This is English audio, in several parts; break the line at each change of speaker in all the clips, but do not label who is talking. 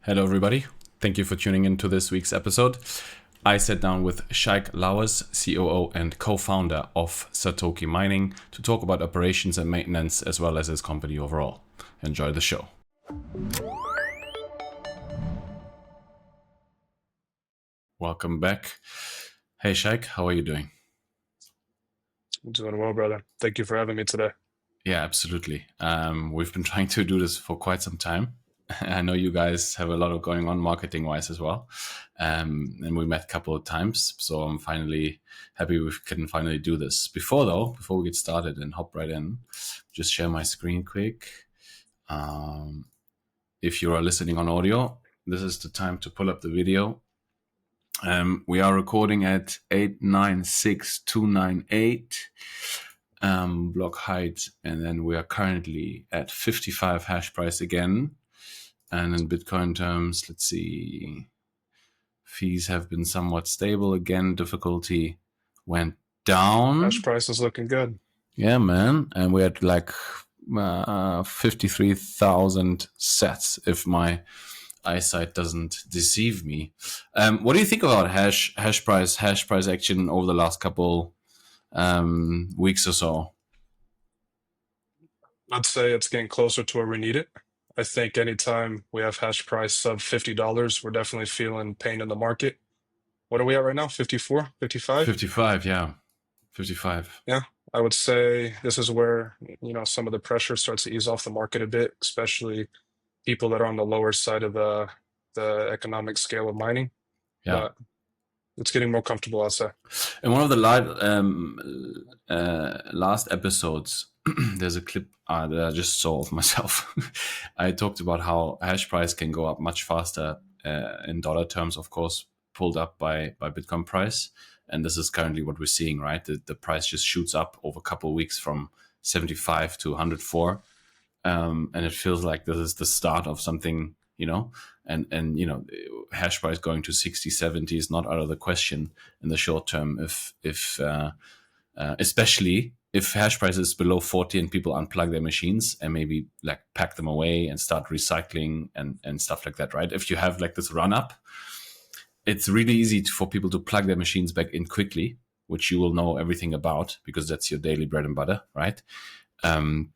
Hello, everybody. Thank you for tuning in to this week's episode. I sat down with Shyke Lowers, COO and co-founder of Satokie Mining, to talk about operations and maintenance as well as his company overall. Enjoy the show. Welcome back. Hey, Shyke, how are you doing?
I'm doing well, brother. Thank you for having me today.
Yeah, absolutely. We've been trying to do this for quite some time. I know you guys have a lot of going on marketing-wise as well. And we met a couple of times, so I'm finally happy we can finally do this. Before we get started and hop right in, just share my screen quick. If you are listening on audio, this is the time to pull up the video. We are recording at 896.298 block height, and then we are currently at 55 hash price again. And in Bitcoin terms, let's see, fees have been somewhat stable again. Difficulty went down.
Hashprice is looking good.
Yeah, man. And we're at like 53,000 sats, if my eyesight doesn't deceive me. What do you think about hash price action over the last couple weeks or so?
I'd say it's getting closer to where we need it. I think anytime we have hash price sub $50, we're definitely feeling pain in the market. What are we at right now? 54, 55?
55, yeah. 55.
Yeah, I would say this is where, some of the pressure starts to ease off the market a bit, especially people that are on the lower side of the economic scale of mining.
Yeah.
But it's getting more comfortable, I'll say.
In one of the last episodes, there's a clip that I just saw of myself. I talked about how hash price can go up much faster in dollar terms, of course, pulled up by Bitcoin price. And this is currently what we're seeing, right? The price just shoots up over a couple of weeks from 75 to 104. And it feels like this is the start of something, and hash price going to 60, 70 is not out of the question in the short term. Especially if hash price is below 40 and people unplug their machines and maybe like pack them away and start recycling and stuff like that, right? If you have like this run up, it's really easy for people to plug their machines back in quickly, which you will know everything about because that's your daily bread and butter, right? And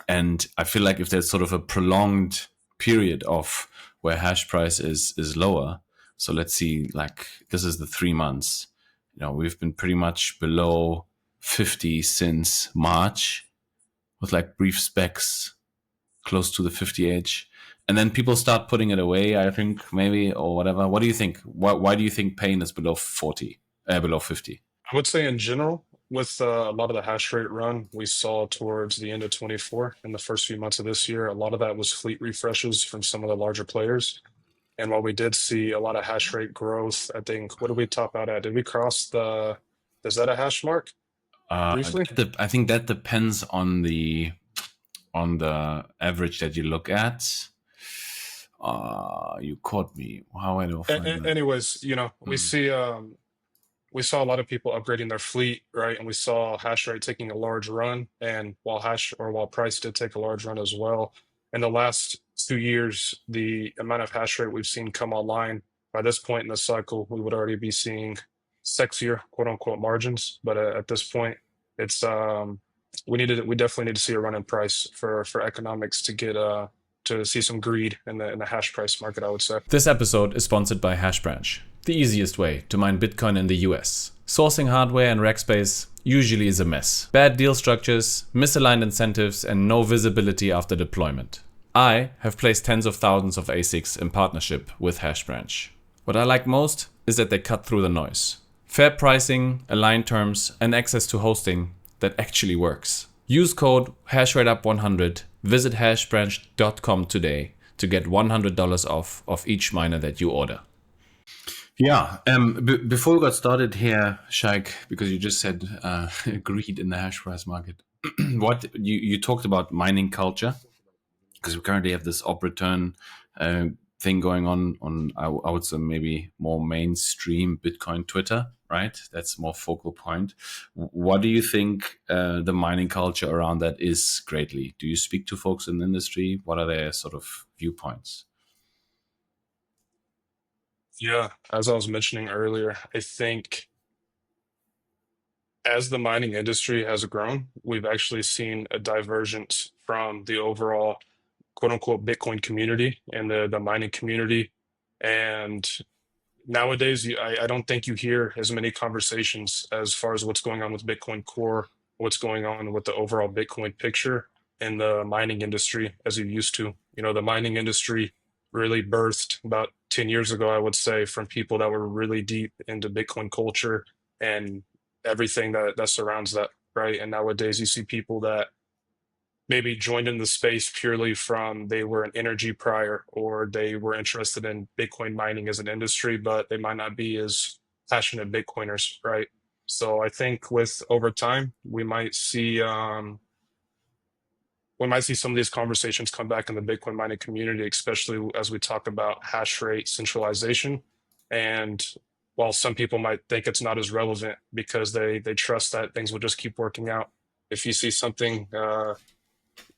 I feel like if there's sort of a prolonged period of where hash price is lower, so let's see, like this is the 3 months, we've been pretty much below 50 since March with like brief specs close to the 50 edge. And then people start putting it away, I think, maybe, or whatever. What do you think? Why do you think pain is below 50?
I would say in general, with a lot of the hash rate run we saw towards the end of 24 and the first few months of this year, a lot of that was fleet refreshes from some of the larger players. And while we did see a lot of hash rate growth, I think, what did we top out at? Did we cross is that a hash mark? Briefly?
I think that depends on the average that you look at. You caught me. How I know?
Anyways, we saw a lot of people upgrading their fleet, right? And we saw hash rate taking a large run. And while price did take a large run as well, in the last 2 years, the amount of hash rate we've seen come online, by this point in the cycle, we would already be seeing sexier, quote unquote, margins. But at this point, it's we definitely need to see a run in price for economics to get to see some greed in the hash price market, I would say.
This episode is sponsored by Hashbranch, the easiest way to mine Bitcoin in the US. Sourcing hardware and rack space usually is a mess. Bad deal structures, misaligned incentives, and no visibility after deployment. I have placed tens of thousands of ASICs in partnership with Hashbranch. What I like most is that they cut through the noise. Fair pricing, aligned terms, and access to hosting that actually works. Use code HashrateUp100. Visit hashbranch.com today to get $100 off of each miner that you order. Yeah. Before we got started here, Shyke, because you just said greed in the hash price market. What you talked about mining culture, because we currently have this op return thing going on I would say maybe more mainstream Bitcoin Twitter, right? That's more focal point. What do you think the mining culture around that is greatly? Do you speak to folks in the industry? What are their sort of viewpoints?
Yeah, as I was mentioning earlier, I think as the mining industry has grown, we've actually seen a divergence from the overall quote unquote Bitcoin community and the mining community. And nowadays, I don't think you hear as many conversations as far as what's going on with Bitcoin Core, what's going on with the overall Bitcoin picture in the mining industry as you used to. You know, the mining industry really birthed about 10 years ago, I would say, from people that were really deep into Bitcoin culture and everything that surrounds that, right? And nowadays, you see people that maybe joined in the space purely from they were an energy prior or they were interested in Bitcoin mining as an industry, but they might not be as passionate Bitcoiners, right? So I think with over time, we might see some of these conversations come back in the Bitcoin mining community, especially as we talk about hash rate centralization. And while some people might think it's not as relevant because they trust that things will just keep working out, if you see something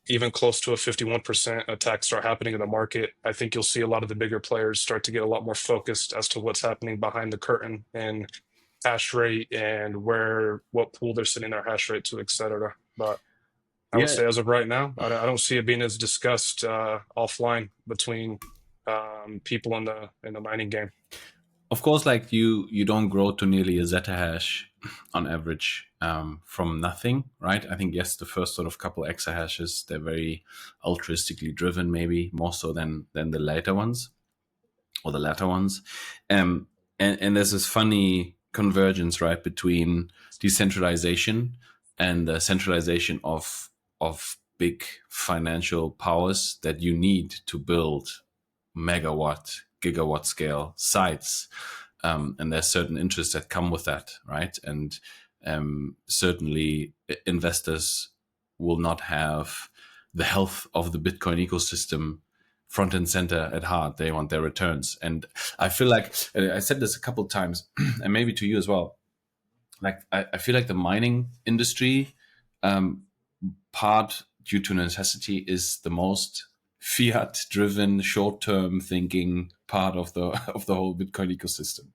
even close to a 51% attack start happening in the market, I think you'll see a lot of the bigger players start to get a lot more focused as to what's happening behind the curtain and hash rate and what pool they're sending their hash rate to, et cetera. But I would
Yeah,
say as of right now, I don't see it being as discussed offline between people in the mining game.
of course, like you don't grow to nearly a zeta hash on average from nothing, right? I think yes, the first sort of couple exahashes, they're very altruistically driven, maybe more so than the later ones or the latter ones. Um, and there's this funny convergence, right, between decentralization and the centralization of big financial powers that you need to build megawatt, gigawatt scale sites. And there's certain interests that come with that, right? And certainly investors will not have the health of the Bitcoin ecosystem front and center at heart. They want their returns. And I feel like I said this a couple of times, and maybe to you as well. Like I feel like the mining industry, um, part due to necessity, is the most fiat driven, short term thinking part of the of the whole Bitcoin ecosystem,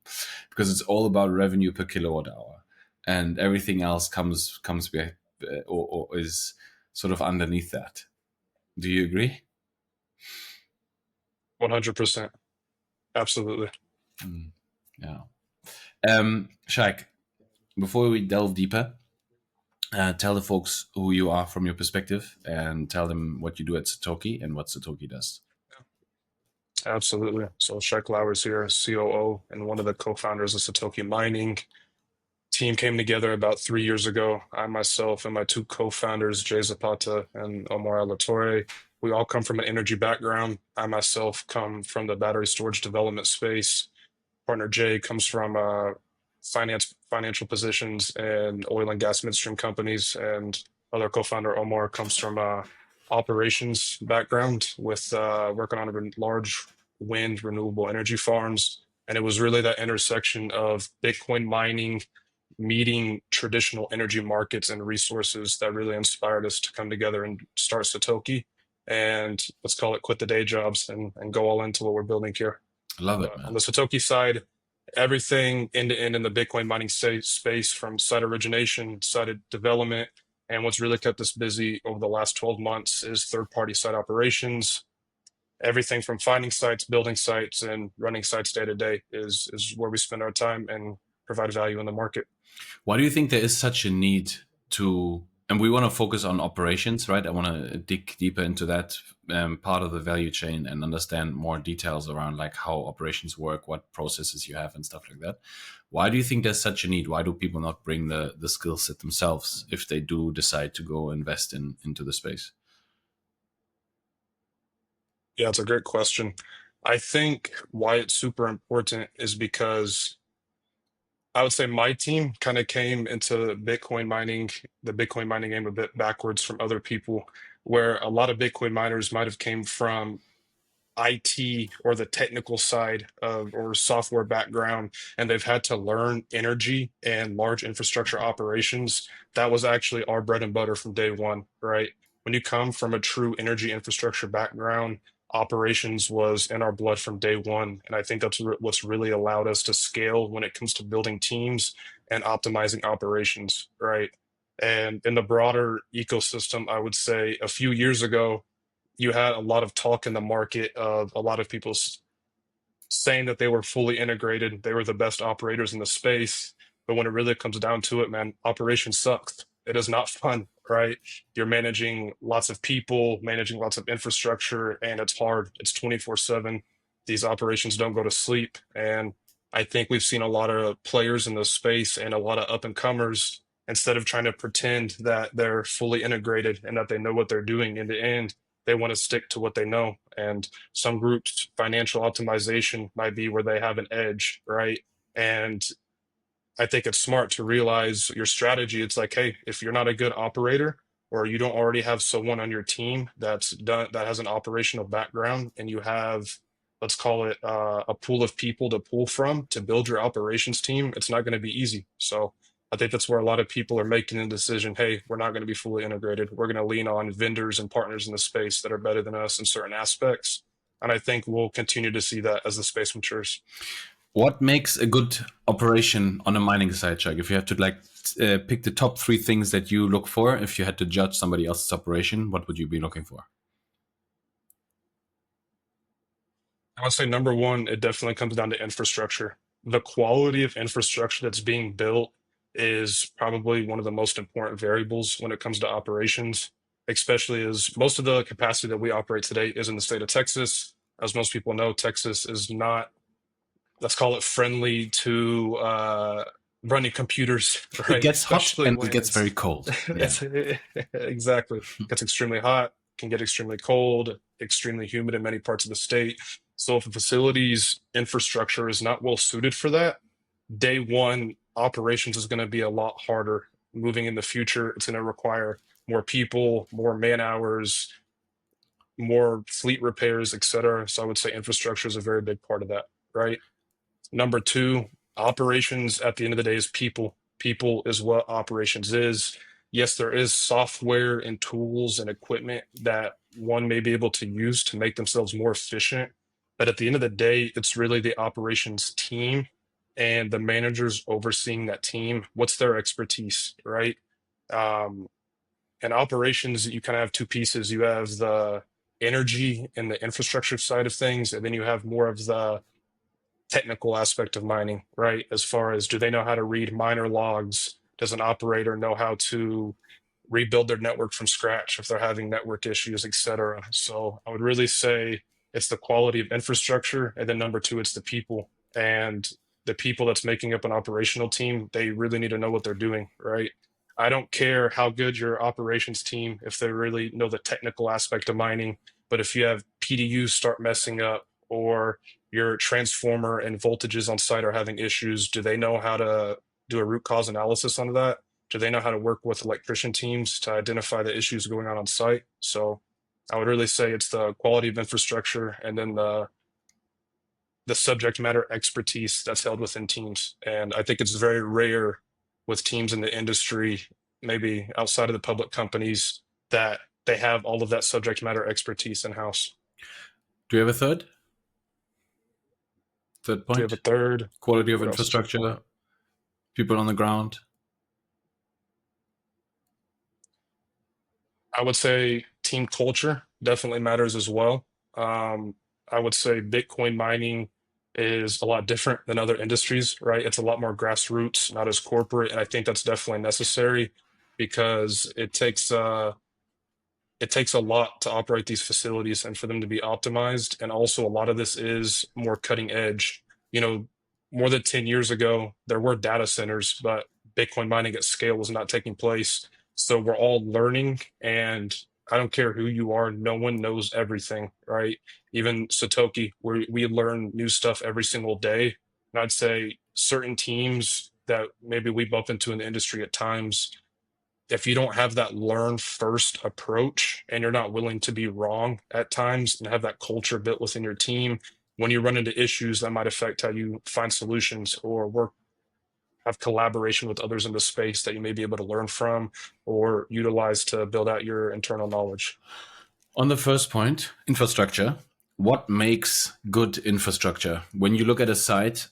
because it's all about revenue per kilowatt hour, and everything else comes back, or is sort of underneath that. Do you agree?
100%. Absolutely.
Mm, yeah. Shaik, before we delve deeper, tell the folks who you are from your perspective and tell them what you do at Satokie and what Satokie does.
Absolutely. So Shyke Lowers here, COO and one of the co-founders of Satokie Mining. Team came together about 3 years ago. I myself and my two co-founders, Jay Zapata and Omar Alatorre, we all come from an energy background. I myself come from the battery storage development space. Partner Jay comes from financial positions and oil and gas midstream companies, and other co-founder Omar comes from operations background with working on large wind renewable energy farms. And it was really that intersection of Bitcoin mining meeting traditional energy markets and resources that really inspired us to come together and start Satokie. And let's call it quit the day jobs and go all into what we're building here.
Love it,
But on
man.
the Satokie side, everything end to end in the Bitcoin mining space from site origination, site development. And what's really kept us busy over the last 12 months is third party site operations. Everything from finding sites, building sites, and running sites day to day is where we spend our time and provide value in the market.
Why do you think there is such a need to, and we want to focus on operations, right? I want to dig deeper into that part of the value chain and understand more details around like how operations work, what processes you have and stuff like that. Why do you think there's such a need? Why do people not bring the skill set themselves if they do decide to go invest into the space?
Yeah, it's a great question. I think why it's super important is because I would say my team kind of came into the Bitcoin mining game a bit backwards from other people, where a lot of Bitcoin miners might have came from IT or the technical side of or software background, and they've had to learn energy and large infrastructure operations. That was actually our bread and butter from day one, right? When you come from a true energy infrastructure background, operations was in our blood from day one. And I think that's what's really allowed us to scale when it comes to building teams and optimizing operations, right? And in the broader ecosystem, I would say a few years ago, you had a lot of talk in the market of a lot of people saying that they were fully integrated, they were the best operators in the space. But when it really comes down to it, man, operations sucks. It is not fun, right? You're managing lots of people, managing lots of infrastructure, and it's hard. It's 24/7. These operations don't go to sleep. And I think we've seen a lot of players in the space and a lot of up and comers, instead of trying to pretend that they're fully integrated and that they know what they're doing in the end, they want to stick to what they know. And some groups, financial optimization might be where they have an edge, right? And I think it's smart to realize your strategy. It's like, hey, if you're not a good operator, or you don't already have someone on your team that's done that has an operational background, and you have, let's call it a pool of people to pull from to build your operations team, it's not going to be easy. So I think that's where a lot of people are making the decision, hey, we're not going to be fully integrated. We're going to lean on vendors and partners in the space that are better than us in certain aspects. And I think we'll continue to see that as the space matures.
What makes a good operation on a mining site, Shyke? If you have to pick the top 3 things that you look for, if you had to judge somebody else's operation, what would you be looking for?
I would say number one, it definitely comes down to infrastructure. The quality of infrastructure that's being built is probably one of the most important variables when it comes to operations, especially as most of the capacity that we operate today is in the state of Texas. As most people know, Texas is not, let's call it, friendly to running computers, right?
It gets
Especially
hot and
when
it gets very cold. Yeah.
Exactly. It gets extremely hot, can get extremely cold, extremely humid in many parts of the state. So if a facility's infrastructure is not well suited for that, day one operations is going to be a lot harder. Moving in the future, it's going to require more people, more man hours, more fleet repairs, etc. So I would say infrastructure is a very big part of that, right? Number two, operations at the end of the day is people. People is what operations is. Yes, there is software and tools and equipment that one may be able to use to make themselves more efficient. But at the end of the day, it's really the operations team and the managers overseeing that team. What's their expertise, right? Um, and operations, you kind of have two pieces. You have the energy and the infrastructure side of things, and then you have more of the technical aspect of mining, right? As far as, do they know how to read miner logs? Does an operator know how to rebuild their network from scratch if they're having network issues, et cetera? So I would really say it's the quality of infrastructure. And then number two, it's the people. And the people that's making up an operational team, they really need to know what they're doing, right? I don't care how good your operations team, if they really know the technical aspect of mining, but if you have PDUs start messing up, or your transformer and voltages on site are having issues, do they know how to do a root cause analysis on that? Do they know how to work with electrician teams to identify the issues going on site? So I would really say it's the quality of infrastructure, and then the subject matter expertise that's held within teams. And I think it's very rare with teams in the industry, maybe outside of the public companies, that they have all of that subject matter expertise in-house.
Do you have a third point?
Do you have a third?
Quality of infrastructure, people on the ground.
I would say team culture definitely matters as well. I would say Bitcoin mining is a lot different than other industries, right? It's a lot more grassroots, not as corporate. And I think that's definitely necessary, because it takes a lot to operate these facilities and for them to be optimized. And also a lot of this is more cutting edge. You know, more than 10 years ago, there were data centers, but Bitcoin mining at scale was not taking place. So we're all learning, and I don't care who you are, no one knows everything, right? Even Satokie, we learn new stuff every single day. And I'd say certain teams that maybe we bump into in the industry at times, if you don't have that learn first approach and you're not willing to be wrong at times and have that culture built within your team, when you run into issues that might affect how you find solutions or have collaboration with others in the space that you may be able to learn from or utilize to build out your internal knowledge.
On the first point, infrastructure, what makes good infrastructure? When you look at a site,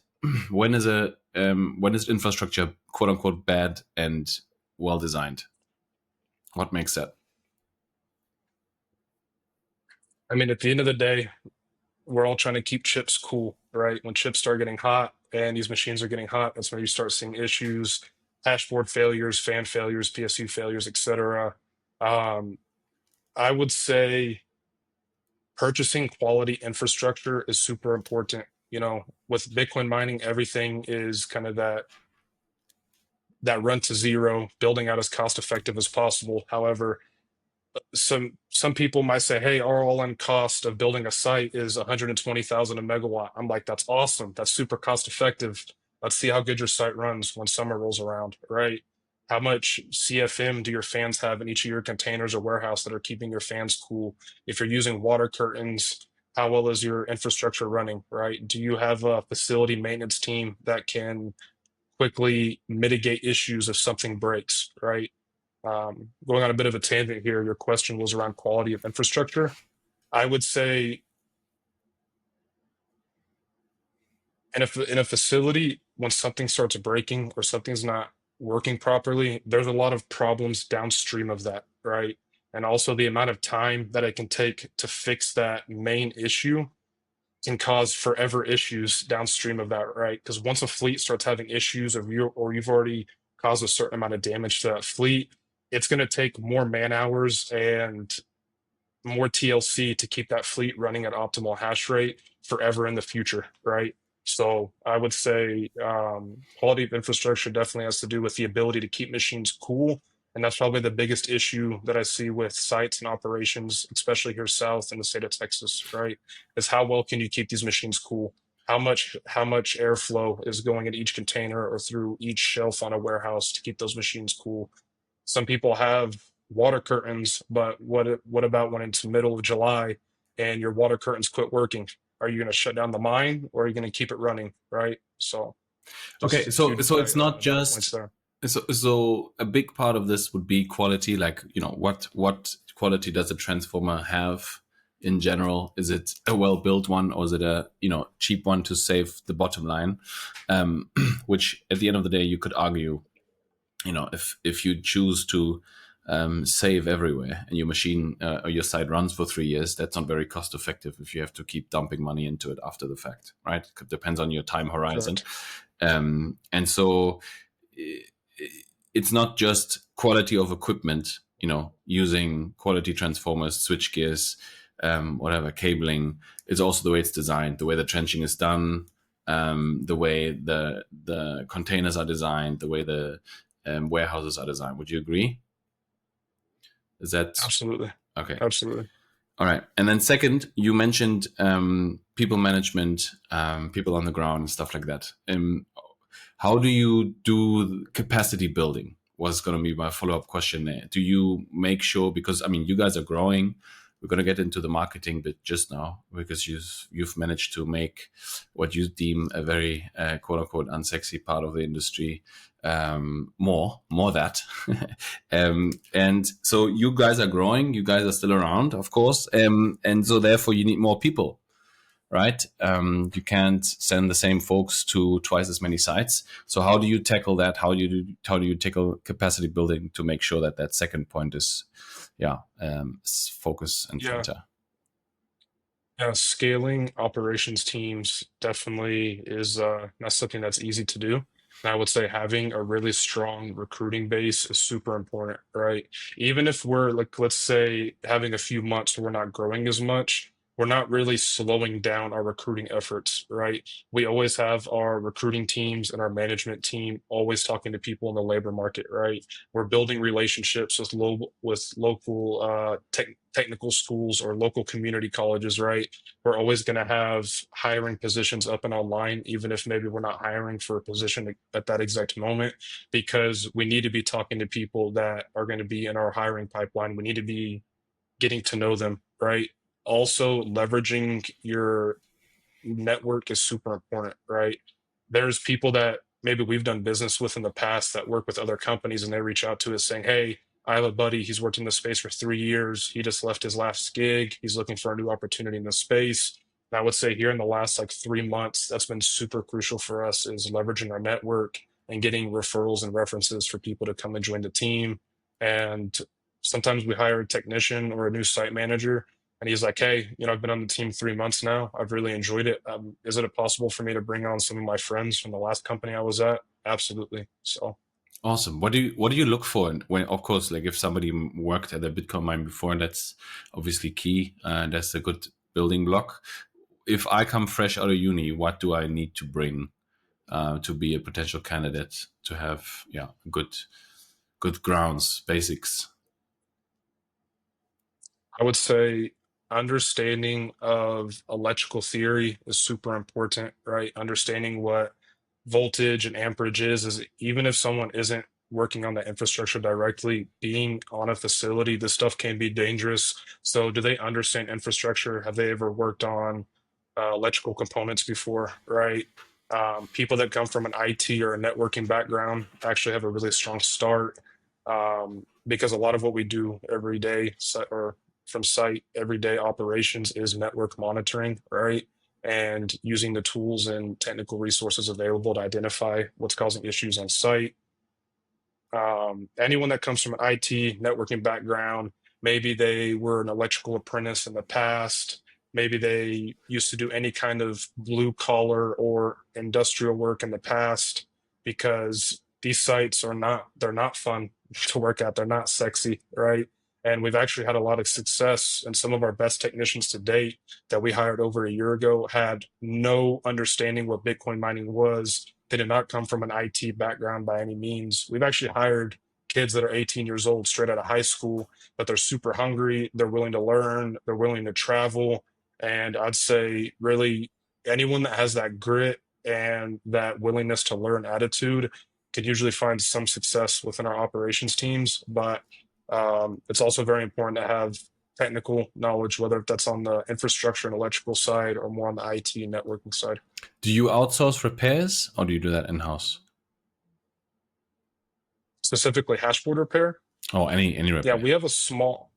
when is infrastructure quote unquote bad and well designed? What makes that?
I mean, at the end of the day, we're all trying to keep chips cool, right? When chips start getting hot and these machines are getting hot, that's when you start seeing issues, hashboard failures, fan failures, PSU failures, etc. Um, I would say purchasing quality infrastructure is super important. You know, with Bitcoin mining, everything is kind of that run to zero, building out as cost effective as possible. However, some people might say, "Hey, our all-in cost of building a site is 120,000 a megawatt." I'm like, "That's awesome. That's super cost effective. Let's see how good your site runs when summer rolls around, right? How much CFM do your fans have in each of your containers or warehouse that are keeping your fans cool? If you're using water curtains, how well is your infrastructure running, right? Do you have a facility maintenance team that can quickly mitigate issues if something breaks, right?" Going on a bit of a tangent here, your question was around quality of infrastructure. I would say in a facility, when something starts breaking or something's not working properly, there's a lot of problems downstream of that, right? And also the amount of time that it can take to fix that main issue can cause forever issues downstream of that, right? Because once a fleet starts having issues, or you've already caused a certain amount of damage to that fleet, it's going to take more man hours and more TLC to keep that fleet running at optimal hash rate forever in the future, right? So I would say quality of infrastructure definitely has to do with the ability to keep machines cool. And that's probably the biggest issue that I see with sites and operations, especially here south in the state of Texas, right? Is how well can you keep these machines cool? How much airflow is going in each container or through each shelf on a warehouse to keep those machines cool? Some people have water curtains, but what about when it's middle of July and your water curtains quit working? Are you going to shut down the mine or are you going to keep it running? Right. So
Okay,
just a few
it's not
points
just
there.
so a big part of this would be quality. Like, what quality does a transformer have in general? Is it a well built one, or is it a cheap one to save the bottom line? Which at the end of the day, you could argue, if you choose to save everywhere and your machine or your site runs for 3 years, that's not very cost effective if you have to keep dumping money into it after the fact, right? It depends on your time horizon.
Correct.
And so it's not just quality of equipment, using quality transformers, switch gears, whatever, cabling. It's also the way it's designed, the way the trenching is done, the way the containers are designed, the way the warehouses are designed. Would you agree? Is that
Absolutely.
okay?
Absolutely.
All right. And then second, you mentioned people management, people on the ground, and stuff like that. How do you do capacity building? Was going to be my follow-up question there. Do you make sure, because I mean, you guys are growing. We're going to get into the marketing bit just now, because you've managed to make what you deem a very quote unquote unsexy part of the industry more that. And so you guys are growing. You guys are still around, of course, and so therefore you need more people, right? You can't send the same folks to twice as many sites. So how do you tackle that? How do you tackle capacity building to make sure that that second point is, focus and
Yeah.
center?
Yeah. Scaling operations teams definitely is not something that's easy to do. And I would say having a really strong recruiting base is super important, right? Even if we're like, let's say, having a few months where we're not growing as much, we're not really slowing down our recruiting efforts, right? We always have our recruiting teams and our management team always talking to people in the labor market, right? We're building relationships with local technical schools or local community colleges, right? We're always going to have hiring positions up and online, even if maybe we're not hiring for a position at that exact moment, because we need to be talking to people that are going to be in our hiring pipeline. We need to be getting to know them, right? Also, leveraging your network is super important, right? There's people that maybe we've done business with in the past that work with other companies and they reach out to us saying, "Hey, I have a buddy, he's worked in the space for 3 years. He just left his last gig. He's looking for a new opportunity in the space. And I would say here in the last like 3 months, that's been super crucial for us is leveraging our network and getting referrals and references for people to come and join the team. And sometimes we hire a technician or a new site manager, and he's like, "Hey, I've been on the team 3 months now. I've really enjoyed it. Is it possible for me to bring on some of my friends from the last company I was at?" Absolutely. So
Awesome. What do you look for when, of course, like if somebody worked at a Bitcoin mine before, that's obviously key. That's a good building block. If I come fresh out of uni, what do I need to bring to be a potential candidate to have good grounds, basics?
I would say understanding of electrical theory is super important, right? Understanding what voltage and amperage is even if someone isn't working on the infrastructure directly, being on a facility, this stuff can be dangerous. So, do they understand infrastructure? Have they ever worked on electrical components before, right? People that come from an IT or a networking background actually have a really strong start because a lot of what we do every day, or from site everyday operations, is network monitoring, right? And using the tools and technical resources available to identify what's causing issues on site. Anyone that comes from an IT networking background, maybe they were an electrical apprentice in the past, maybe they used to do any kind of blue collar or industrial work in the past, because these sites they're not fun to work at. They're not sexy, right? And we've actually had a lot of success, and some of our best technicians to date that we hired over a year ago had no understanding what Bitcoin mining was. They did not come from an IT background by any means. We've actually hired kids that are 18 years old straight out of high school, but they're super hungry. They're willing to learn. They're willing to travel. And I'd say, really, anyone that has that grit and that willingness to learn attitude can usually find some success within our operations teams. But it's also very important to have technical knowledge, whether that's on the infrastructure and electrical side or more on the IT and networking side.
Do you outsource repairs or do you do that in-house?
Specifically, hashboard repair.
Oh, any
Yeah,
repair.
we have a small,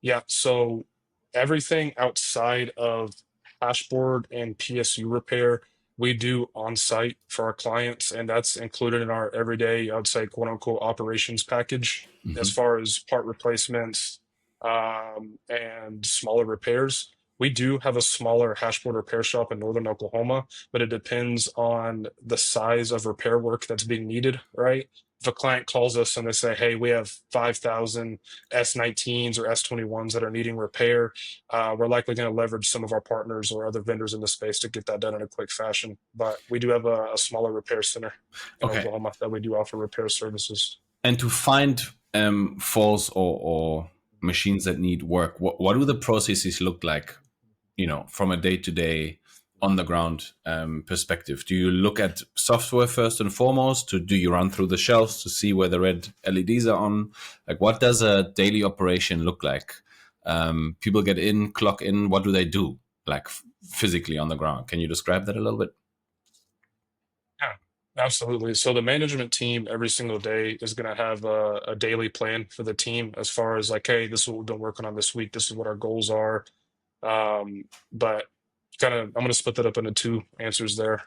yeah, so everything outside of hashboard and PSU repair, we do on site for our clients, and that's included in our everyday, I would say, quote unquote, operations package as
Hmm.
far as part replacements and smaller repairs. We do have a smaller hashboard repair shop in northern Oklahoma, but it depends on the size of repair work that's being needed, right? If a client calls us and they say, "Hey, we have 5,000 S19s or S21s that are needing repair," we're likely going to leverage some of our partners or other vendors in the space to get that done in a quick fashion. But we do have a smaller repair center in
Okay.
Oklahoma that we do offer repair services.
And to find faults or machines that need work, what do the processes look like, from a day-to-day on the ground perspective? Do you look at software first and foremost? Do you run through the shelves to see where the red LEDs are on? Like, what does a daily operation look like? People get in, clock in. What do they do, like physically on the ground? Can you describe that a little bit?
Yeah, absolutely. So the management team every single day is going to have a daily plan for the team as far as like, "Hey, this is what we've been working on this week. This is what our goals are." But I'm going to split that up into two answers there.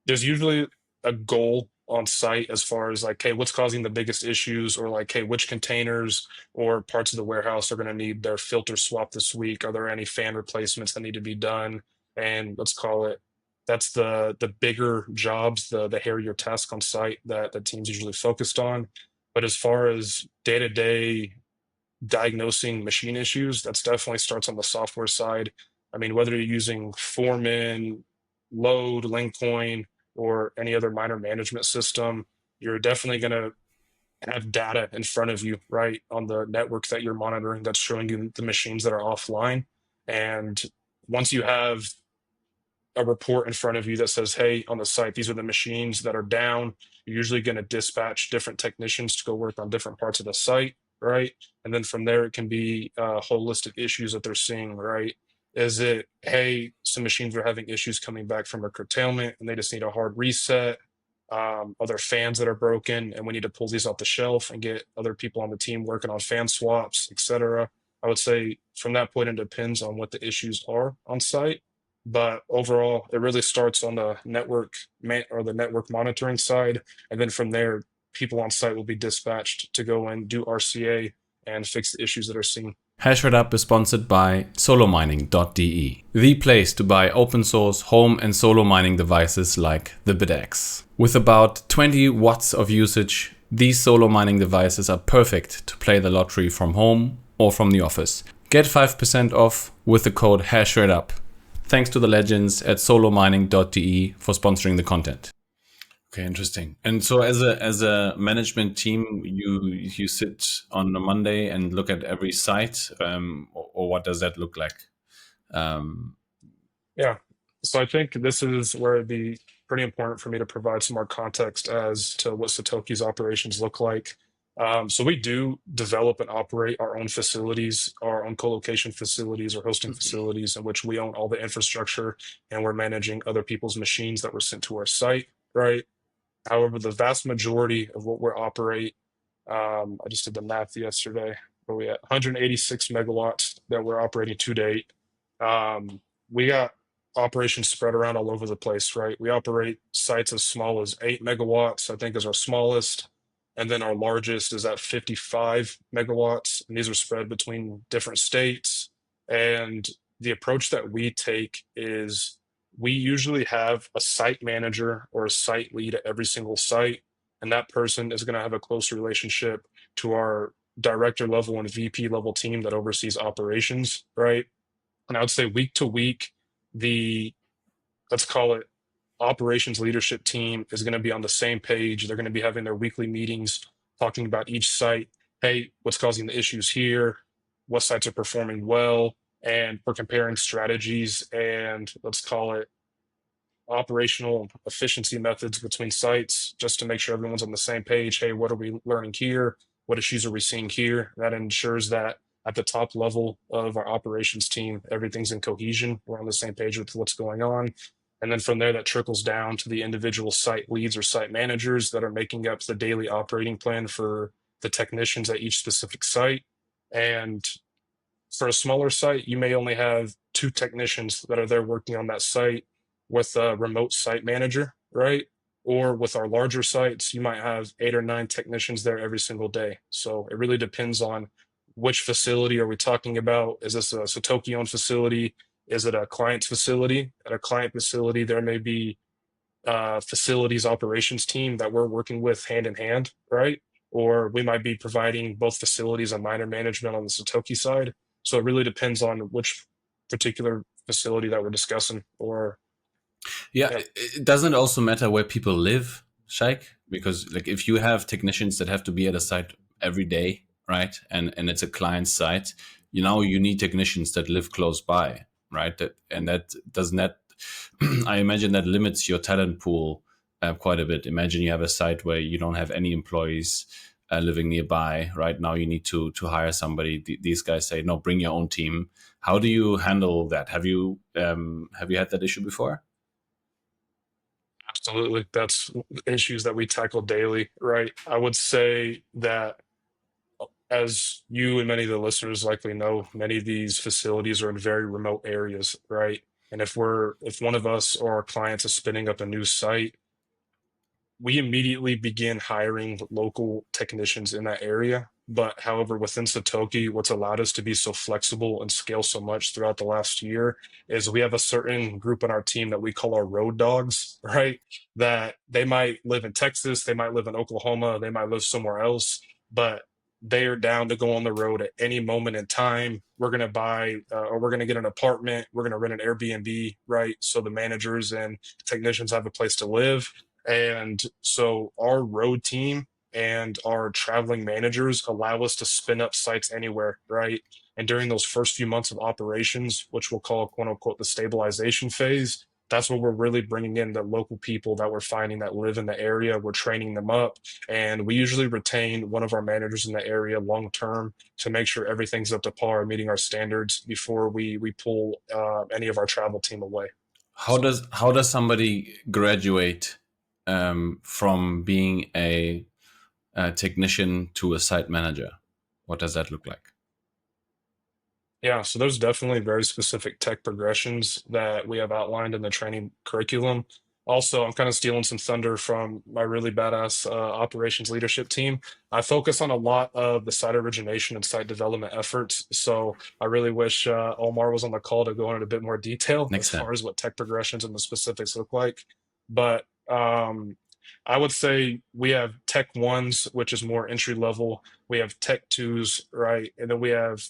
There's usually a goal on site as far as like, "Hey, what's causing the biggest issues?" Or like, "Hey, which containers or parts of the warehouse are going to need their filter swap this week? Are there any fan replacements that need to be done?" And let's call it, that's the bigger jobs, the hairier tasks on site that the team's usually focused on. But as far as day to day diagnosing machine issues, that's definitely starts on the software side. I mean, whether you're using Foreman, Load, Linkcoin, or any other miner management system, you're definitely going to have data in front of you, right, on the network that you're monitoring that's showing you the machines that are offline. And once you have a report in front of you that says, "Hey, on the site, these are the machines that are down," you're usually going to dispatch different technicians to go work on different parts of the site, right? And then from there, it can be holistic issues that they're seeing, right? Is it, "Hey, some machines are having issues coming back from a curtailment and they just need a hard reset?" other fans that are broken, and we need to pull these off the shelf and get other people on the team working on fan swaps, etc. I would say from that point, it depends on what the issues are on site. But overall, it really starts on the or the network monitoring side, and then from there, people on site will be dispatched to go and do RCA and fix the issues that are seen.
HashrateUp is sponsored by solomining.de, the place to buy open source home and solo mining devices like the BitX. With about 20 watts of usage, these solo mining devices are perfect to play the lottery from home or from the office. Get 5% off with the code HashrateUp. Thanks to the legends at solomining.de for sponsoring the content. Okay, interesting. And so as a management team, you sit on a Monday and look at every site, or what does that look like?
Yeah. So I think this is where it'd be pretty important for me to provide some more context as to what Satokie's operations look like. So we do develop and operate our own facilities, our own co-location facilities or hosting facilities in which we own all the infrastructure and we're managing other people's machines that were sent to our site, right? However, the vast majority of what we operate, I just did the math yesterday, where we at 186 megawatts that we're operating to date. We got operations spread around all over the place, right? We operate sites as small as 8 megawatts, I think is our smallest. And then our largest is at 55 megawatts. And these are spread between different states. And the approach that we take is we usually have a site manager or a site lead at every single site. And that person is going to have a close relationship to our director level and VP level team that oversees operations, right? And I would say week to week, let's call it operations leadership team is going to be on the same page. They're going to be having their weekly meetings, talking about each site. Hey, what's causing the issues here? What sites are performing well? And we're comparing strategies and let's call it operational efficiency methods between sites just to make sure everyone's on the same page. Hey, what are we learning here? What issues are we seeing here? That ensures that at the top level of our operations team, everything's in cohesion. We're on the same page with what's going on. And then from there, that trickles down to the individual site leads or site managers that are making up the daily operating plan for the technicians at each specific site. And for a smaller site, you may only have 2 technicians that are there working on that site with a remote site manager, right? Or with our larger sites, you might have 8 or 9 technicians there every single day. So it really depends on which facility are we talking about. Is this a Satokie owned facility? Is it a client's facility? At a client facility, there may be facilities operations team that we're working with hand in hand, right? Or we might be providing both facilities and minor management on the Satokie side. So it really depends on which particular facility that we're discussing. Or
Yeah, it doesn't also matter where people live, Shyke, because like if you have technicians that have to be at a site every day, right, and it's a client site, you need technicians that live close by, right? That does not. I imagine that limits your talent pool quite a bit. Imagine you have a site where you don't have any employees living nearby. Right now, you need to hire somebody. These guys say, no, bring your own team. How do you handle that? Have you had that issue before?
absolutely, that's issues that we tackle daily, right? I would say that as you and many of the listeners likely know, many of these facilities are in very remote areas, right? And if one of us or our clients is spinning up a new site, we immediately begin hiring local technicians in that area. But however, within Satokie, what's allowed us to be so flexible and scale so much throughout the last year is we have a certain group on our team that we call our road dogs, right? That they might live in Texas, they might live in Oklahoma, they might live somewhere else, but they are down to go on the road at any moment in time. We're going to buy or we're going to get an apartment, we're going to rent an Airbnb, right? So the managers and technicians have a place to live. And so our road team and our traveling managers allow us to spin up sites anywhere, right? And during those first few months of operations, which we'll call quote unquote the stabilization phase, that's where we're really bringing in the local people that we're finding that live in the area. We're training them up, and we usually retain one of our managers in the area long term to make sure everything's up to par, meeting our standards before we pull any of our travel team away.
How does somebody graduate from being a technician to a site manager? What does that look like?
Yeah, so there's definitely very specific tech progressions that we have outlined in the training curriculum. Also, I'm kind of stealing some thunder from my really badass operations leadership team. I focus on a lot of the site origination and site development efforts. So I really wish Omar was on the call to go into a bit more detail as
Next time.
far as what tech progressions and the specifics look like. But I would say we have tech ones, which is more entry level. We have tech twos, right? And then we have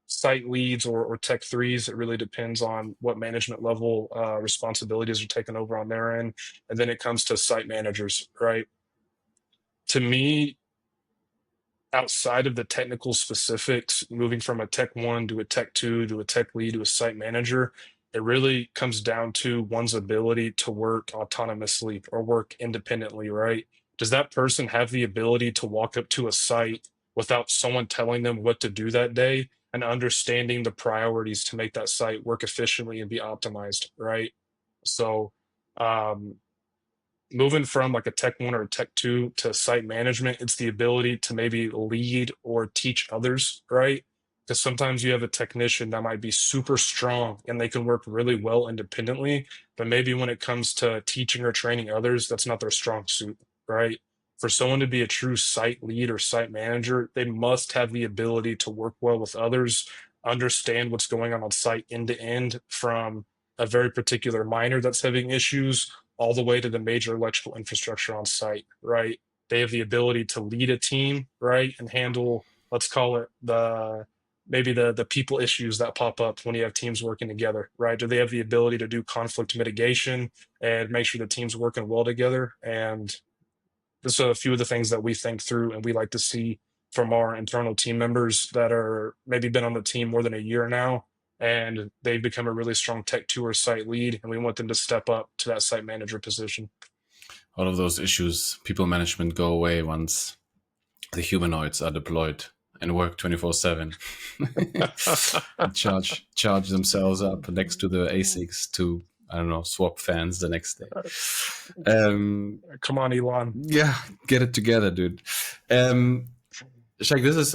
site leads or tech threes. It really depends on what management level responsibilities are taken over on their end. And then it comes to site managers, right? To me, outside of the technical specifics, moving from a tech one to a tech two to a tech lead to a site manager, it really comes down to one's ability to work autonomously or work independently, right? Does that person have the ability to walk up to a site without someone telling them what to do that day and understanding the priorities to make that site work efficiently and be optimized, right? So, um, moving from like a tech one or a tech two to site management, it's the ability to maybe lead or teach others, right? Because sometimes you have a technician that might be super strong and they can work really well independently, but maybe when it comes to teaching or training others, that's not their strong suit, right? For someone to be a true site lead or site manager, they must have the ability to work well with others, understand what's going on site end to end, from a very particular miner that's having issues all the way to the major electrical infrastructure on site, right? They have the ability to lead a team, right, and handle, let's call it the people issues that pop up when you have teams working together, right? Do they have the ability to do conflict mitigation and make sure the team's working well together? And this are a few of the things that we think through and we like to see from our internal team members that are maybe been on the team more than a year now, and they've become a really strong tech two or site lead, and we want them to step up to that site manager position.
All of those issues, people management, go away once the humanoids are deployed and work 24/7. charge themselves up next to the ASICs to, I don't know, swap fans the next day.
Come on, Elon.
Yeah, get it together, dude. Shyke, this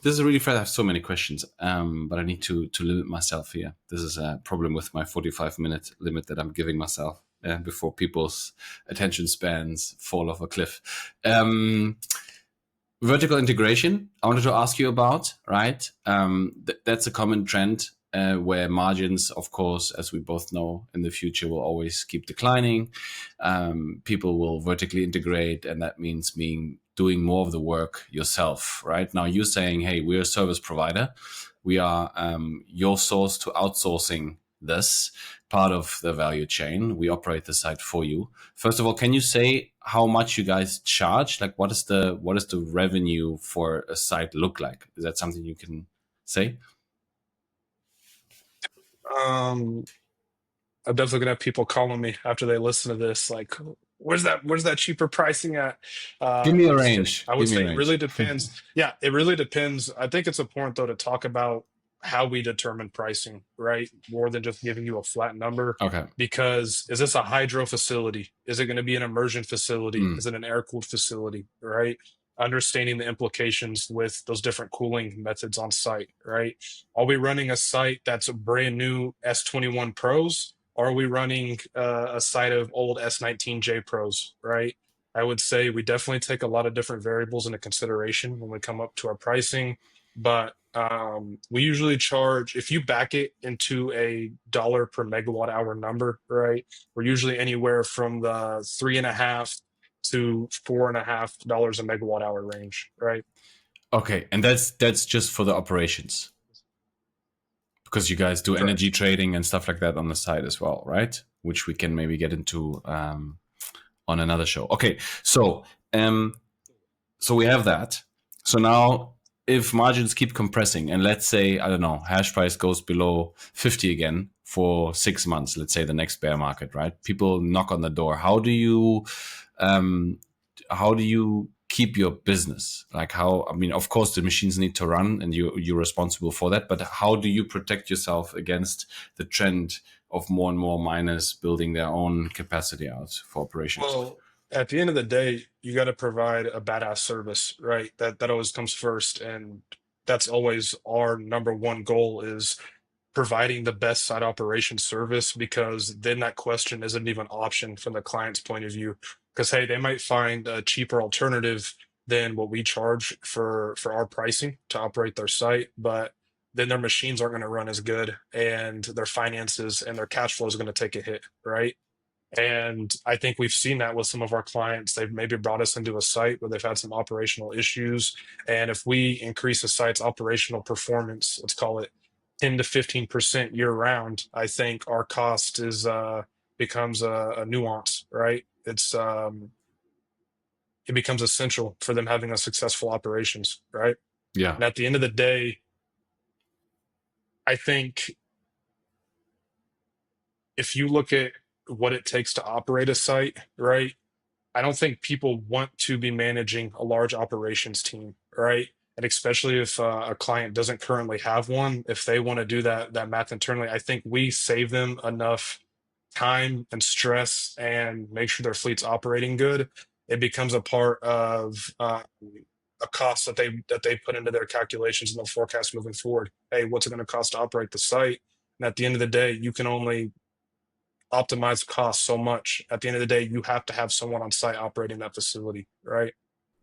is really fair. I have so many questions, but I need to limit myself here. This is a problem with my 45-minute limit that I'm giving myself before people's attention spans fall off a cliff. Vertical integration, I wanted to ask you about, right? That's a common trend where margins, of course, as we both know, in the future will always keep declining. People will vertically integrate, and that means doing more of the work yourself, right? Now you're saying, hey, we're a service provider. We are your source to outsourcing this part of the value chain. We operate the site for you. First of all, can you say how much you guys charge? Like, what is the revenue for a site look like? Is that something you can say?
I'm definitely gonna have people calling me after they listen to this, like, where's that cheaper pricing at?
Give me a
I'm just kidding.
range.
I would
Give me a
say it really
range.
depends. Yeah, it really depends. I think it's important though to talk about how we determine pricing, right? More than just giving you a flat number.
Okay.
Because is this a hydro facility? Is it going to be an immersion facility?
Mm.
Is it an air cooled facility? Right? Understanding the implications with those different cooling methods on site, right? Are we running a site that's a brand new S21 Pros? Or are we running a site of old S19J Pros, right? I would say we definitely take a lot of different variables into consideration when we come up to our pricing, but we usually charge, if you back it into a dollar per megawatt hour number, right? We're usually anywhere from the $3.5 to $4.5 a megawatt hour range, right?
Okay, and that's just for the operations, because you guys do energy
Correct.
trading and stuff like that on the side as well, right? Which we can maybe get into on another show. Okay, so we have that. So now, if margins keep compressing, and let's say, I don't know, hash price goes below 50 again for 6 months, let's say the next bear market, right? People knock on the door. How do you keep your business? Like, how, I mean, of course the machines need to run and you're responsible for that, but how do you protect yourself against the trend of more and more miners building their own capacity out for operations?
Well, at the end of the day, you got to provide a badass service, right? That always comes first, and that's always our number one goal is providing the best site operation service, because then that question isn't even an option from the client's point of view. Because hey, they might find a cheaper alternative than what we charge for our pricing to operate their site, but then their machines aren't going to run as good, and their finances and their cash flow is going to take a hit, right? And I think we've seen that with some of our clients. They've maybe brought us into a site where they've had some operational issues. And if we increase a site's operational performance, let's call it 10 to 15% year round, I think our cost is becomes a nuance, right? It becomes essential for them having a successful operations, right?
Yeah.
And at the end of the day, I think if you look at what it takes to operate a site, right? I don't think people want to be managing a large operations team, right? And especially if a client doesn't currently have one, if they want to do that math internally, I think we save them enough time and stress and make sure their fleet's operating good. It becomes a part of a cost that they put into their calculations and their forecast moving forward. Hey, what's it going to cost to operate the site? And at the end of the day, you can only optimize costs so much. At the end of the day, you have to have someone on site operating that facility, right?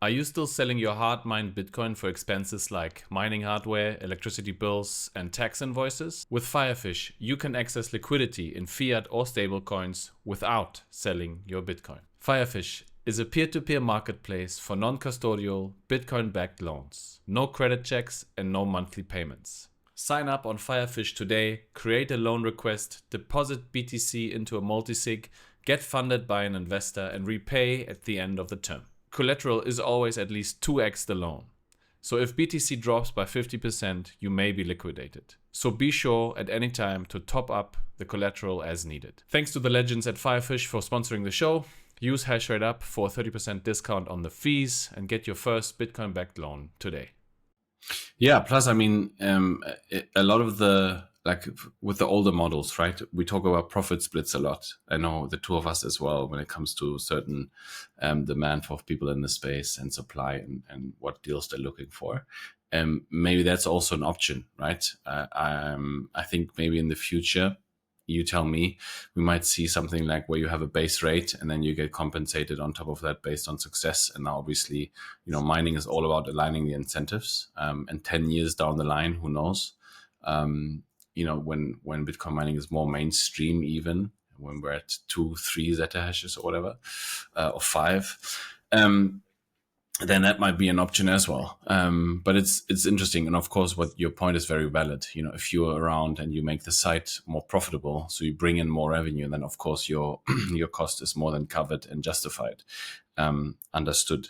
Are you still selling your hard mined Bitcoin for expenses like mining hardware, electricity bills, and tax invoices? With Firefish, you can access liquidity in fiat or stablecoins without selling your Bitcoin. Firefish is a peer-to-peer marketplace for non-custodial Bitcoin-backed loans. No credit checks and no monthly payments. Sign up on Firefish today, create a loan request, deposit BTC into a multisig, get funded by an investor, and repay at the end of the term. Collateral is always at least 2x the loan. So if BTC drops by 50%, you may be liquidated. So be sure at any time to top up the collateral as needed. Thanks to the legends at Firefish for sponsoring the show. Use HashrateUp for a 30% discount on the fees and get your first Bitcoin-backed loan today. Yeah, plus, I mean, a lot of the, like with the older models, right? We talk about profit splits a lot. I know the two of us as well, when it comes to certain demand for people in the space and supply and what deals they're looking for. Maybe that's also an option, right? I think maybe in the future, you tell me, we might see something like where you have a base rate and then you get compensated on top of that based on success. And now obviously, mining is all about aligning the incentives. And 10 years down the line, who knows? When Bitcoin mining is more mainstream, even when we're at 2-3 zettahashes or whatever, or 5, then that might be an option as well. But it's interesting. And of course, what your point is very valid. If you're around and you make the site more profitable, so you bring in more revenue, then of course your your cost is more than covered and justified. Understood.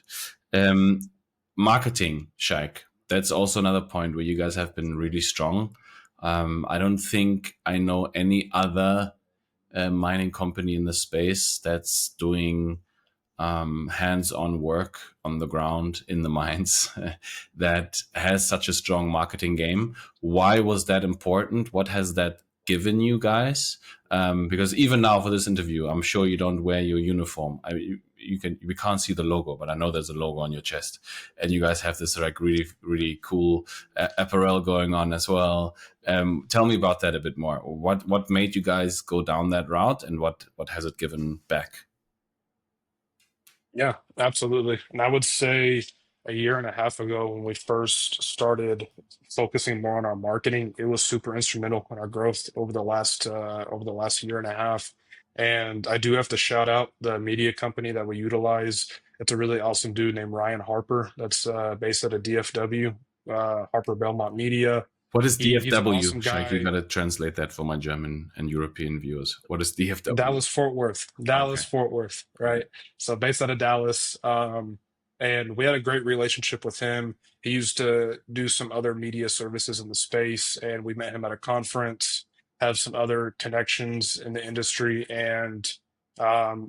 Marketing, Shyke. That's also another point where you guys have been really strong. I don't think I know any other mining company in the space that's doing hands-on work on the ground in the mines that has such a strong marketing game. Why was that important? What has that given you guys? Because even now for this interview, I'm sure you don't wear your uniform. We can't see the logo, but I know there's a logo on your chest, and you guys have this like really, really cool apparel going on as well. Tell me about that a bit more. What made you guys go down that route, and what has it given back?
Yeah, absolutely. And I would say a year and a half ago, when we first started focusing more on our marketing, it was super instrumental in our growth over the last year and a half. And I do have to shout out the media company that we utilize. It's a really awesome dude named Ryan Harper that's based out of DFW, Harper Belmont Media.
What is
He's an
DFW,
awesome
Shaik? You
guy.
got to translate that for my German and European viewers. What is DFW?
Dallas Fort Worth,
Okay.
Dallas Fort Worth,
Okay.
right? So based out of Dallas, and we had a great relationship with him. He used to do some other media services in the space, and we met him at a conference. Have some other connections in the industry, and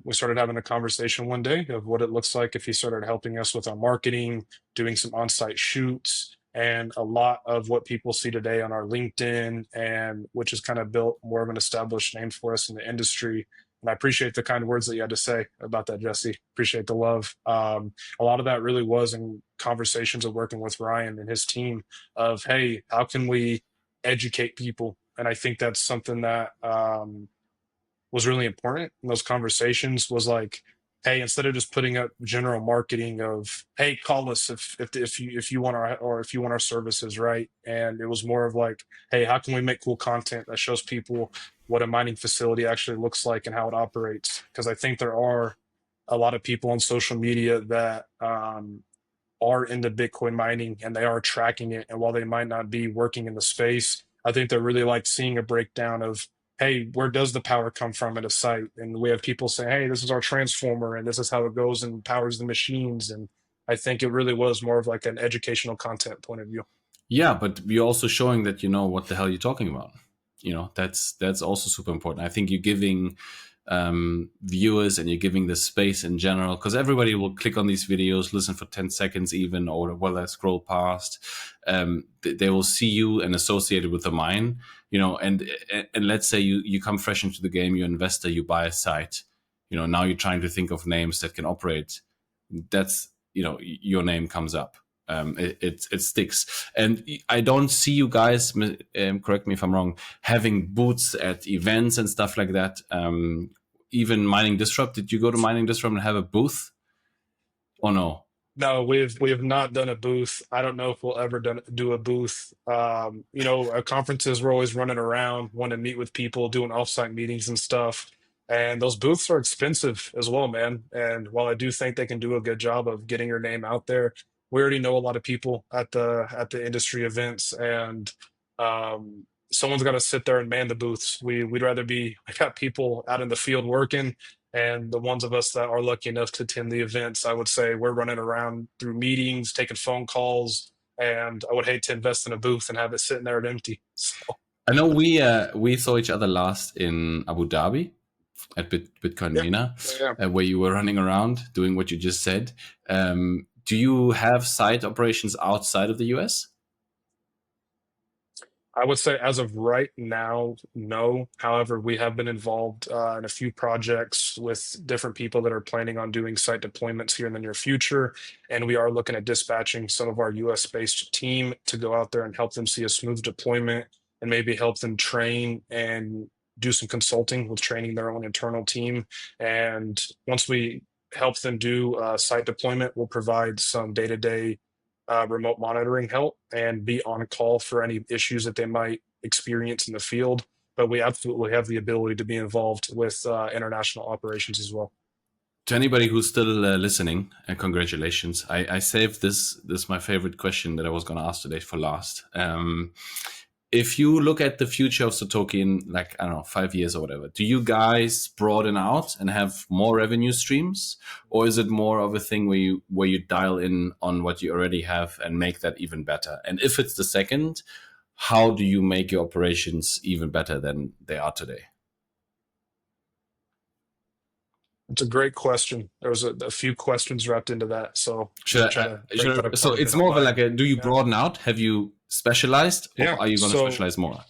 we started having a conversation one day of what it looks like if he started helping us with our marketing, doing some on-site shoots. And a lot of what people see today on our LinkedIn, and which has kind of built more of an established name for us in the industry. And I appreciate the kind words that you had to say about that, Jesse. Appreciate the love. A lot of that really was in conversations of working with Ryan and his team of, hey, how can we educate people? And I think that's something that was really important in those conversations was like, hey, instead of just putting up general marketing of, hey, call us if you want our, or if you want our services, right? And it was more of like, hey, how can we make cool content that shows people what a mining facility actually looks like and how it operates? Because I think there are a lot of people on social media that are into Bitcoin mining and they are tracking it. And while they might not be working in the space, I think they're really like seeing a breakdown of, hey, where does the power come from at a site? And we have people saying, hey, this is our transformer and this is how it goes and powers the machines. And I think it really was more of like an educational content point of view.
Yeah, but you're also showing that you know what the hell you're talking about. That's also super important. I think you're giving viewers and you're giving the space in general, because everybody will click on these videos, listen for 10 seconds even, or while they scroll past, they will see you and associate it with the mine, and let's say you come fresh into the game, you're an investor, you buy a site, now you're trying to think of names that can operate. That's, your name comes up. It sticks. And I don't see you guys, correct me if I'm wrong, having booths at events and stuff like that. Even Mining Disrupt, did you go to Mining Disrupt and have a booth? Or no?
No, we have not done a booth. I don't know if we'll ever do a booth. Our conferences we're always running around, want to meet with people, doing offsite meetings and stuff. And those booths are expensive as well, man. And while I do think they can do a good job of getting your name out there, we already know a lot of people at the industry events, and someone's got to sit there and man the booths. We'd rather be. I got people out in the field working, and the ones of us that are lucky enough to attend the events, I would say we're running around through meetings, taking phone calls, and I would hate to invest in a booth and have it sitting there at empty. So,
I know we saw each other last in Abu Dhabi at Bitcoin
yeah,
Mena,
yeah.
where you were running around doing what you just said. Do you have site operations outside of the US?
I would say as of right now, no. However, we have been involved in a few projects with different people that are planning on doing site deployments here in the near future. And we are looking at dispatching some of our US based team to go out there and help them see a smooth deployment and maybe help them train and do some consulting with training their own internal team. And once we help them do site deployment, we'll provide some day to day remote monitoring help and be on call for any issues that they might experience in the field. But we absolutely have the ability to be involved with international operations as well.
To anybody who's still listening, and congratulations. I saved this my favorite question that I was going to ask today for last. If you look at the future of Satokie in, like, I don't know, 5 years or whatever, do you guys broaden out and have more revenue streams? Or is it more of a thing where you dial in on what you already have and make that even better? And if it's the second, how do you make your operations even better than they are today?
It's a great question. There was a few questions wrapped into that, so
Should
try
I,
to break that
so
apart if you
it's
don't
more of a,
mind.
like a, do you
Yeah,
broaden out? Have you specialized, or
yeah.
are you going to
So
specialize more?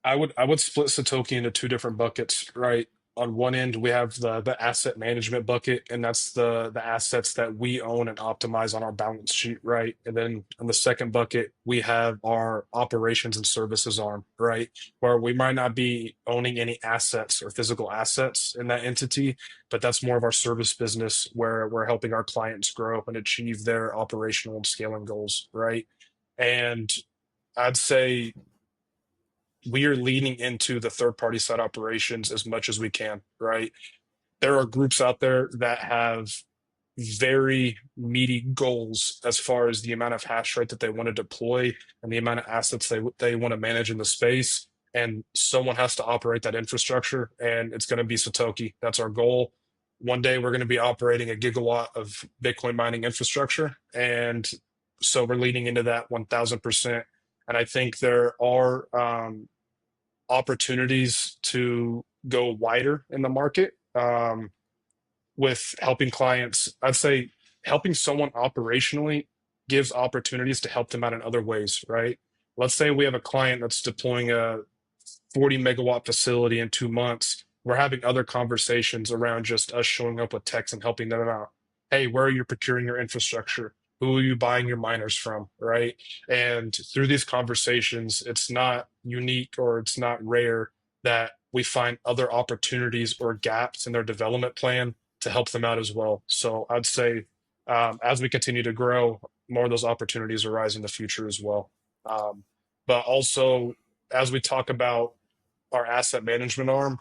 I would split Satoki into two different buckets, right? On one end, we have the asset management bucket, and that's the assets that we own and optimize on our balance sheet, right? And then on the second bucket, we have our operations and services arm, right? Where we might not be owning any assets or physical assets in that entity, but that's more of our service business where we're helping our clients grow and achieve their operational and scaling goals, right? And I'd say we are leaning into the third party side operations as much as we can, right? There are groups out there that have very meaty goals as far as the amount of hash rate that they want to deploy and the amount of assets they want to manage in the space. And someone has to operate that infrastructure, and it's going to be Satoki. That's our goal. One day we're going to be operating a gigawatt of Bitcoin mining infrastructure. And so we're leaning into that 1000%. And I think there are opportunities to go wider in the market with helping clients. I'd say helping someone operationally gives opportunities to help them out in other ways, right? Let's say we have a client that's deploying a 40 megawatt facility in 2 months. We're having other conversations around just us showing up with techs and helping them out. Hey, where are you procuring your infrastructure? Who are you buying your miners from, right? And through these conversations, it's not unique or it's not rare that we find other opportunities or gaps in their development plan to help them out as well. So I'd say as we continue to grow, more of those opportunities arise in the future as well. But also, as we talk about our asset management arm,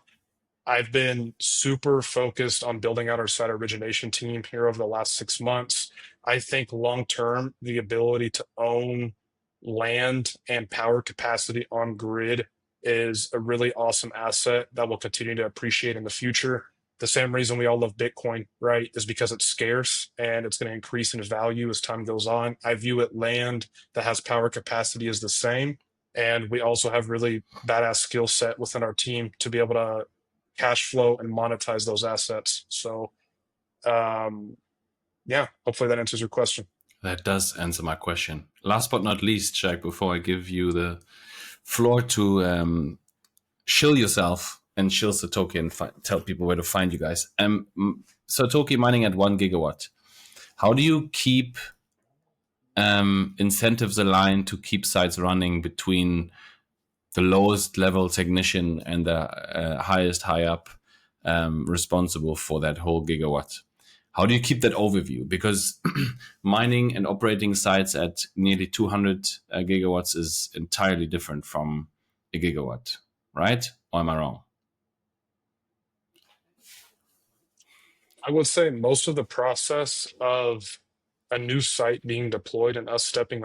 I've been super focused on building out our site origination team here over the last 6 months. I think long term, the ability to own land and power capacity on grid is a really awesome asset that will continue to appreciate in the future. The same reason we all love Bitcoin, right, is because it's scarce and it's going to increase in value as time goes on. I view it land that has power capacity as the same. And we also have really badass skill set within our team to be able to cash flow and monetize those assets. So, yeah, hopefully that answers your question.
That does answer my question. Last but not least, Shyke, before I give you the floor to shill yourself and shill Satokie and tell people where to find you guys. Satokie mining at 1 gigawatt. How do you keep incentives aligned to keep sites running between the lowest level technician and the highest high up responsible for that whole gigawatt? How do you keep that overview? Because mining and operating sites at nearly 200 gigawatts is entirely different from a gigawatt, right? Or am I wrong?
I would say most of the process of a new site being deployed and us stepping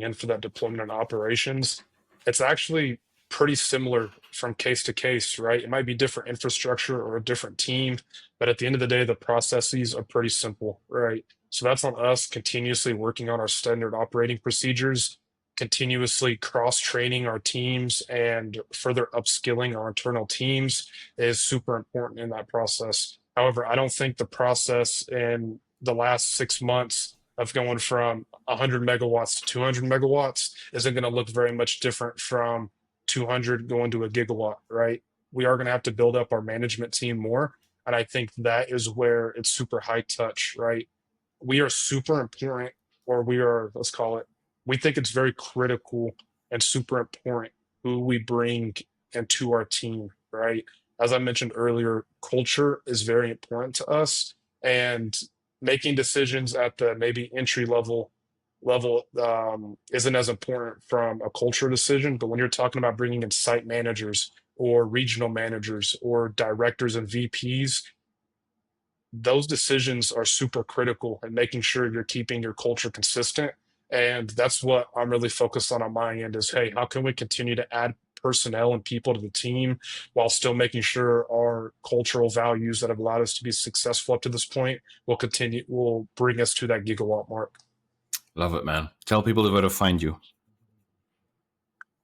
in for that deployment and operations, it's actually pretty similar from case to case, right? It might be different infrastructure or a different team, but at the end of the day, the processes are pretty simple, right? So that's on us continuously working on our standard operating procedures, continuously cross-training our teams and further upskilling our internal teams is super important in that process. However, I don't think the process in the last 6 months of going from 100 megawatts to 200 megawatts isn't going to look very much different from 200 going to a gigawatt, right? We are going to have to build up our management team more. And I think that is where it's super high touch, right? We are super important, or let's call it, we think it's very critical and super important who we bring into our team, right? As I mentioned earlier, culture is very important to us, and making decisions at the maybe entry level isn't as important from a culture decision. But when you're talking about bringing in site managers or regional managers or directors and VPs, those decisions are super critical and making sure you're keeping your culture consistent. And that's what I'm really focused on my end is, hey, how can we continue to add personnel and people to the team while still making sure our cultural values that have allowed us to be successful up to this point will bring us to that gigawatt mark.
Love it, man. Tell people where to find you.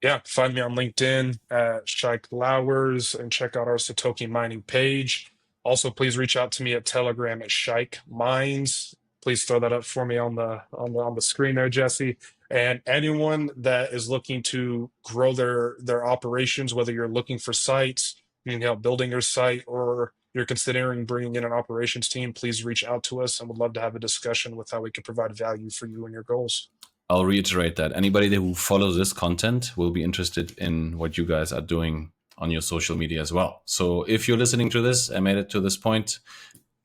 Yeah, find me on LinkedIn at Shyke Lowers and check out our Satokie mining page. Also, please reach out to me at Telegram at Shyke Mines. Please throw that up for me on the screen there, Jesse. And anyone that is looking to grow their operations, whether you're looking for sites, you need help building your site, or you're considering bringing in an operations team, please reach out to us, and would love to have a discussion with how we can provide value for you and your goals.
I'll reiterate that anybody who follows this content will be interested in what you guys are doing on your social media as well. So if you're listening to this and made it to this point,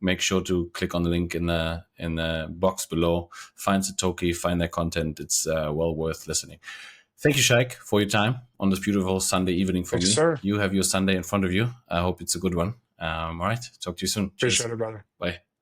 make sure to click on the link in the box below. Find Satokie, find their content. It's well worth listening. Thank you, Shyke, for your time on this beautiful Sunday evening for me.
Sir.
You have your Sunday in front of you. I hope it's a good one. All right. Talk to you soon.
Appreciate it, brother.
Bye.